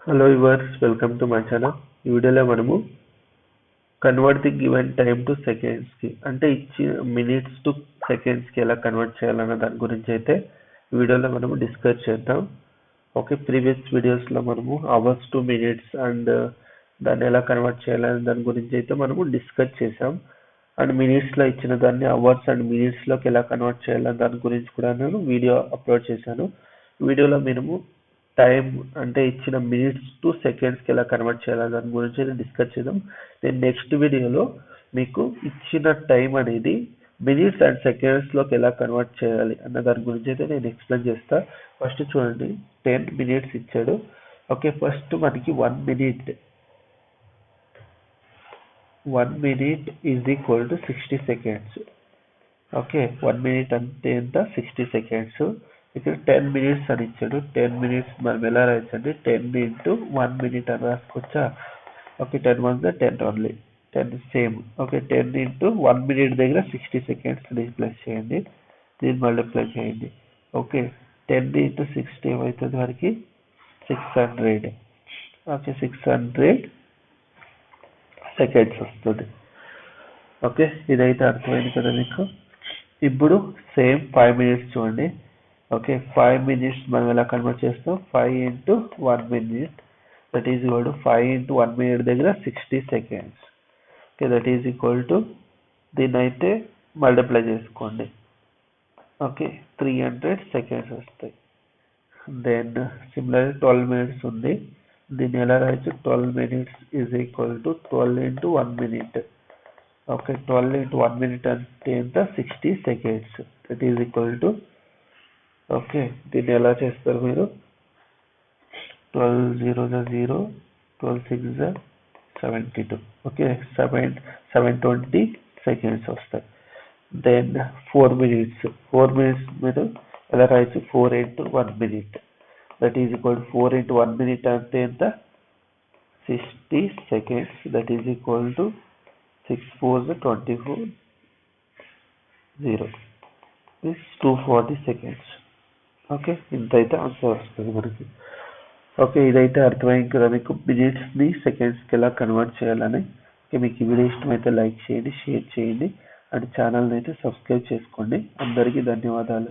Hello viewers, welcome to my channel. ఈ వీడియోలో మనము convert the given time to సెకండ్స్కి అంటే ఇచ్చిన మినిట్స్ టు సెకండ్స్కి ఎలా కన్వర్ట్ చేయాలన్న దాని గురించి అయితే ఈ వీడియోలో మనము డిస్కస్ చేద్దాం. ఓకే, ప్రీవియస్ వీడియోస్లో మనము అవర్స్ టు మినిట్స్ అండ్ దాన్ని ఎలా కన్వర్ట్ చేయాలనే దాని గురించి అయితే మనము డిస్కస్ చేసాం. అండ్ మినిట్స్లో ఇచ్చిన దాన్ని అవర్స్ అండ్ మినిట్స్లోకి ఎలా కన్వర్ట్ చేయాలనే దాని గురించి కూడా నేను వీడియో అప్లోడ్ చేశాను. వీడియోలో మనము టైం అంటే ఇచ్చిన మినిట్స్ టు సెకండ్స్కి ఎలా కన్వర్ట్ చేయాలి దాని గురించి డిస్కస్ చేద్దాం. నేను నెక్స్ట్ వీడియోలో మీకు ఇచ్చిన టైం అనేది మినిట్స్ అండ్ సెకండ్స్లోకి ఎలా కన్వర్ట్ చేయాలి అన్న దాని గురించి అయితే నేను ఎక్స్ప్లెయిన్ చేస్తా. ఫస్ట్ చూడండి, 10 minutes ఇచ్చాడు. ఓకే, ఫస్ట్ మనకి 1 minute is equal to 60 seconds. Okay, 1 minute అంటే ఎంత? 60 seconds. ఇక్కడ 10 minutes అని ఇచ్చాడు. 10 minutes మనం ఎలా రాయొచ్చండి? 10 into 1 minute అని రాసుకోవచ్చా? Okay, 10 1 10 only 10 same. Okay, 10 into 1 minute దగ్గర 60 seconds రీప్లేస్ చేయండి, దీన్ని మల్టిప్లై చేయండి. ఓకే, 10 into 60 ఏమవుతుంది వారికి? 600. ఓకే, 600 seconds వస్తుంది. ఓకే, ఇదైతే అర్థమైంది కదా మీకు. ఇప్పుడు సేమ్ 5 minutes చూడండి. ఓకే, 5 minutes మనం ఎలా కన్వర్ట్ చేస్తాం? 5 into 1 minute, that is equal to 5 into 1 minute దగ్గర 60 seconds. Okay, that is equal to దీన్ని అయితే మల్టిప్లై చేసుకోండి. ఓకే, 300 seconds వస్తాయి. దెన్ సిమిలర్ 12 minutes ఉంది, దీన్ని ఎలా రాయొచ్చు? 12 minutes is equal to 12 into 1 minute. Okay, 12 into 1 minute అంటే ఎంత? 60 seconds. That is equal to okay, దీన్ని ఎలా చేస్తారు మీరు? 12 0 0 12 6 72. ఓకే, 720 seconds వస్తాయి. దెన్ 4 minutes మీరు ఎలా రాయొచ్చు? 4 into 1 minute, that is equal to 4 into 1 minute అంటే ఎంత? 60 seconds. That is equal to 6 4 24 0 is 240 seconds. Okay, ఇంతైతే ఆన్సర్ వస్తుంది మనకి. ఓకే, ఇదైతే అర్థమైంది కదా మీకు మినిట్స్ని సెకండ్స్కి ఎలా కన్వర్ట్ చేయాలని. ఓకే, మీకు ఈ వీడియో ఇష్టమైతే లైక్ చేయండి, షేర్ చేయండి అండ్ ఛానల్ని అయితే సబ్స్క్రైబ్ చేసుకోండి. అందరికీ ధన్యవాదాలు.